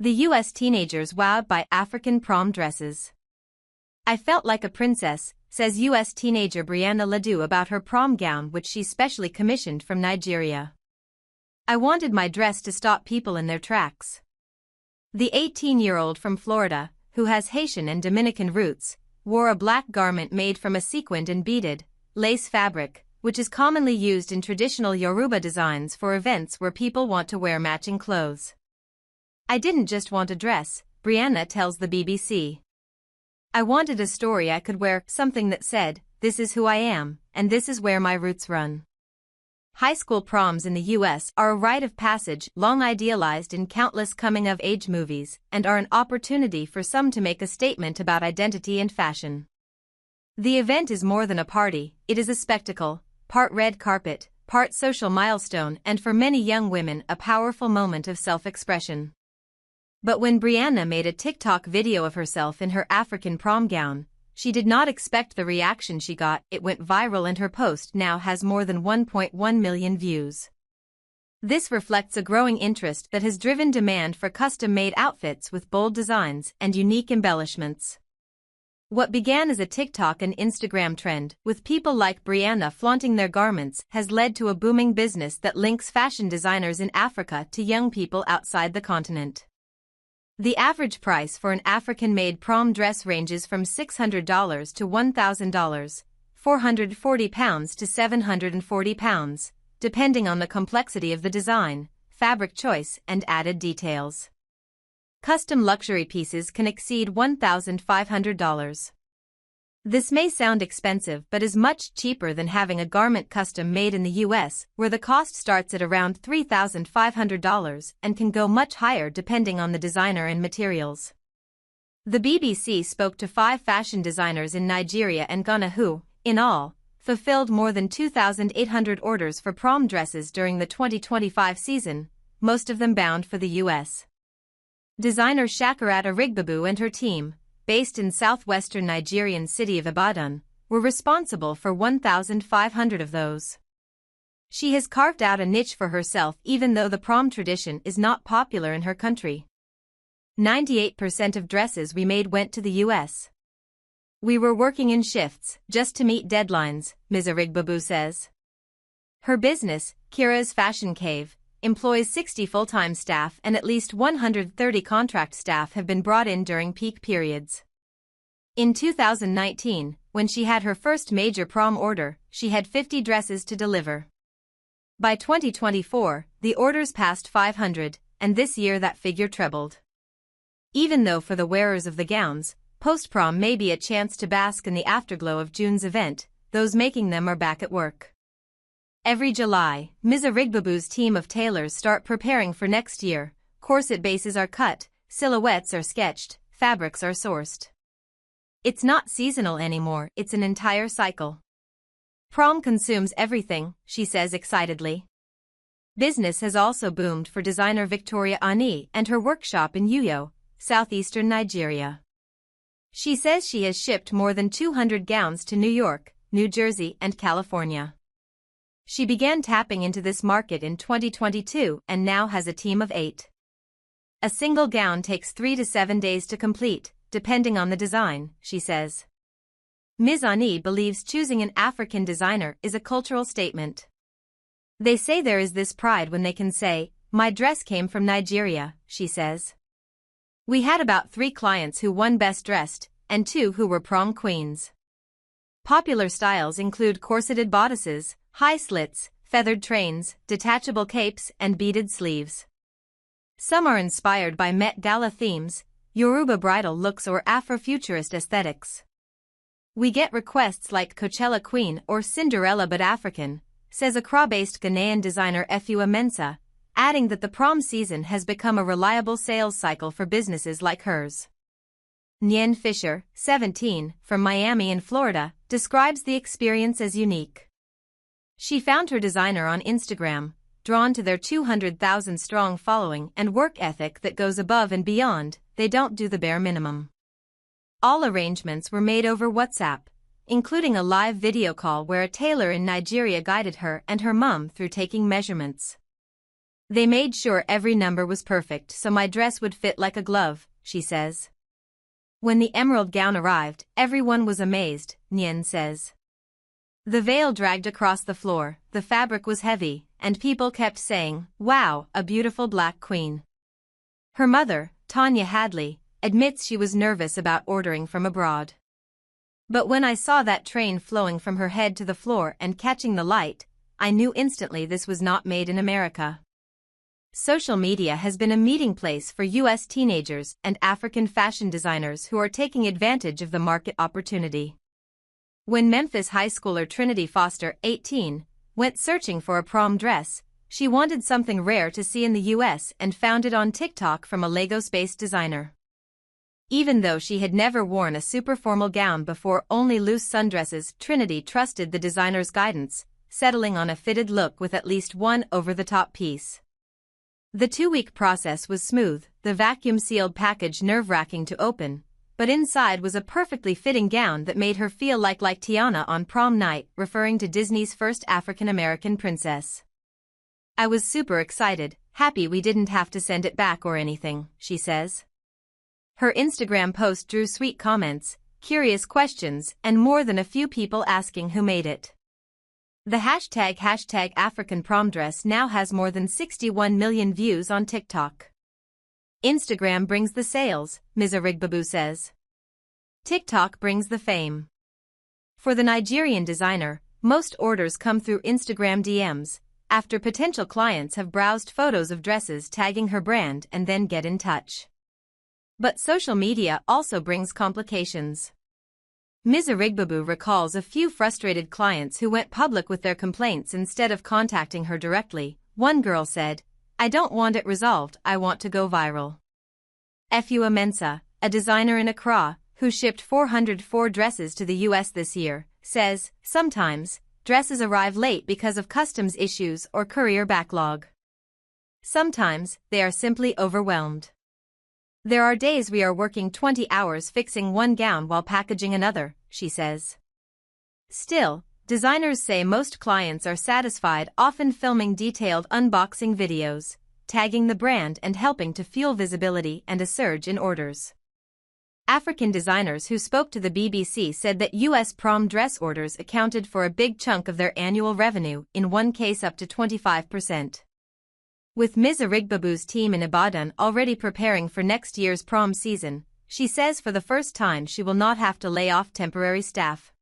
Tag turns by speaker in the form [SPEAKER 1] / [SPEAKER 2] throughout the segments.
[SPEAKER 1] The U.S. teenagers wowed by African prom dresses. I felt like a princess, says U.S. teenager Brianna Ledoux about her prom gown which she specially commissioned from Nigeria. I wanted my dress to stop people in their tracks. The 18-year-old from Florida, who has Haitian and Dominican roots, wore a black garment made from a sequined and beaded lace fabric, which is commonly used in traditional Yoruba designs for events where people want to wear matching clothes. I didn't just want a dress, Brianna tells the BBC. I wanted a story I could wear, something that said, this is who I am, and this is where my roots run. High school proms in the U.S. are a rite of passage long idealized in countless coming-of-age movies and are an opportunity for some to make a statement about identity and fashion. The event is more than a party, it is a spectacle, part red carpet, part social milestone and for many young women a powerful moment of self-expression. But when Brianna made a TikTok video of herself in her African prom gown, she did not expect the reaction she got. It went viral and her post now has more than 1.1 million views. This reflects a growing interest that has driven demand for custom-made outfits with bold designs and unique embellishments. What began as a TikTok and Instagram trend, with people like Brianna flaunting their garments, has led to a booming business that links fashion designers in Africa to young people outside the continent. The average price for an African-made prom dress ranges from $600 to $1,000, £440 to £740, depending on the complexity of the design, fabric choice, and added details. Custom luxury pieces can exceed $1,500. This may sound expensive but is much cheaper than having a garment custom made in the US, where the cost starts at around $3,500 and can go much higher depending on the designer and materials. The BBC spoke to 5 fashion designers in Nigeria and Ghana who, in all, fulfilled more than 2,800 orders for prom dresses during the 2025 season, most of them bound for the US. Designer Shakirat Arigbabu and her team, based in southwestern Nigerian city of Ibadan, were responsible for 1,500 of those. She has carved out a niche for herself even though the prom tradition is not popular in her country. 98% of dresses we made went to the US. We were working in shifts, just to meet deadlines, Ms. Arigbabu says. Her business, Kira's Fashion Cave, employs 60 full-time staff and at least 130 contract staff have been brought in during peak periods. In 2019, when she had her first major prom order, she had 50 dresses to deliver. By 2024, the orders passed 500, and this year that figure trebled. Even though for the wearers of the gowns, post-prom may be a chance to bask in the afterglow of June's event, those making them are back at work. Every July, Ms. Arigbabu's team of tailors start preparing for next year. Corset bases are cut, silhouettes are sketched, fabrics are sourced. It's not seasonal anymore, it's an entire cycle. Prom consumes everything, she says excitedly. Business has also boomed for designer Victoria Ani and her workshop in Uyo, southeastern Nigeria. She says she has shipped more than 200 gowns to New York, New Jersey, and California. She began tapping into this market in 2022 and now has a team of 8. A single gown takes 3 to 7 days to complete, depending on the design, she says. Ms. Ani believes choosing an African designer is a cultural statement. They say there is this pride when they can say, "My dress came from Nigeria," she says. We had about 3 clients who won Best Dressed, and 2 who were prom queens. Popular styles include corseted bodices, high slits, feathered trains, detachable capes, and beaded sleeves. Some are inspired by Met Gala themes, Yoruba bridal looks or Afrofuturist aesthetics. We get requests like Coachella Queen or Cinderella but African, says Accra-based Ghanaian designer Efua Mensah, adding that the prom season has become a reliable sales cycle for businesses like hers. Nyen Fisher, 17, from Miami in Florida, describes the experience as unique. She found her designer on Instagram, drawn to their 200,000-strong following and work ethic that goes above and beyond. They don't do the bare minimum. All arrangements were made over WhatsApp, including a live video call where a tailor in Nigeria guided her and her mum through taking measurements. They made sure every number was perfect so my dress would fit like a glove, she says. When the emerald gown arrived, everyone was amazed, Nguyen says. The veil dragged across the floor, the fabric was heavy, and people kept saying, "Wow, a beautiful black queen." Her mother, Tanya Hadley, admits she was nervous about ordering from abroad. But when I saw that train flowing from her head to the floor and catching the light, I knew instantly this was not made in America. Social media has been a meeting place for U.S. teenagers and African fashion designers who are taking advantage of the market opportunity. When Memphis high schooler Trinity Foster, 18, went searching for a prom dress, she wanted something rare to see in the U.S. and found it on TikTok from a Lagos-based designer. Even though she had never worn a super formal gown before, only loose sundresses, Trinity trusted the designer's guidance, settling on a fitted look with at least one over-the-top piece. The 2-week process was smooth, the vacuum-sealed package nerve-wracking to open, but inside was a perfectly fitting gown that made her feel like Tiana on prom night, referring to Disney's first African-American princess. "I was super excited, happy we didn't have to send it back or anything," she says. Her Instagram post drew sweet comments, curious questions, and more than a few people asking who made it. The hashtag #AfricanPromDress now has more than 61 million views on TikTok. Instagram brings the sales, Ms. Arigbabu says. TikTok brings the fame. For the Nigerian designer, most orders come through Instagram DMs, after potential clients have browsed photos of dresses tagging her brand and then get in touch. But social media also brings complications. Ms. Arigbabu recalls a few frustrated clients who went public with their complaints instead of contacting her directly. One girl said, "I don't want it resolved, I want to go viral." Fua Mensah, a designer in Accra, who shipped 404 dresses to the US this year, says, "Sometimes, dresses arrive late because of customs issues or courier backlog. Sometimes, they are simply overwhelmed. There are days we are working 20 hours fixing one gown while packaging another," she says. Still, designers say most clients are satisfied, often filming detailed unboxing videos, tagging the brand and helping to fuel visibility and a surge in orders. African designers who spoke to the BBC said that U.S. prom dress orders accounted for a big chunk of their annual revenue, in one case up to 25%. With Ms. Arigbabu's team in Ibadan already preparing for next year's prom season, she says for the first time she will not have to lay off temporary staff.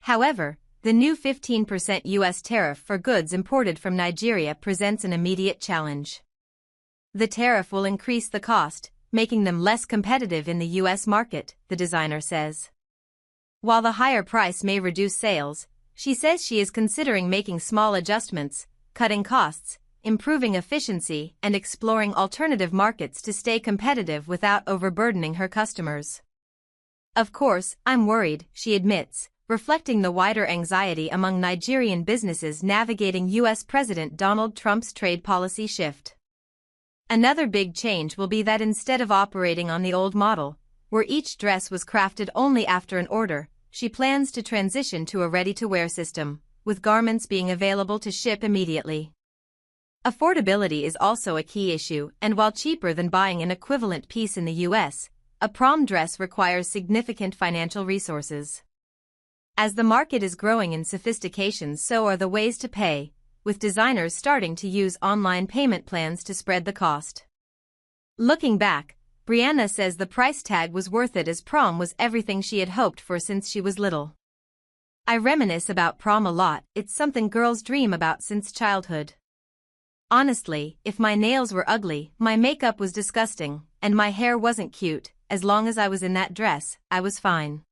[SPEAKER 1] However, the new 15% U.S. tariff for goods imported from Nigeria presents an immediate challenge. The tariff will increase the cost, making them less competitive in the U.S. market, the designer says. While the higher price may reduce sales, she says she is considering making small adjustments, cutting costs, improving efficiency, and exploring alternative markets to stay competitive without overburdening her customers. "Of course, I'm worried," she admits, reflecting the wider anxiety among Nigerian businesses navigating U.S. President Donald Trump's trade policy shift. Another big change will be that instead of operating on the old model, where each dress was crafted only after an order, she plans to transition to a ready-to-wear system, with garments being available to ship immediately. Affordability is also a key issue, and while cheaper than buying an equivalent piece in the U.S., a prom dress requires significant financial resources. As the market is growing in sophistication, so are the ways to pay, with designers starting to use online payment plans to spread the cost. Looking back, Brianna says the price tag was worth it as prom was everything she had hoped for since she was little. "I reminisce about prom a lot, it's something girls dream about since childhood. Honestly, if my nails were ugly, my makeup was disgusting, and my hair wasn't cute, as long as I was in that dress, I was fine."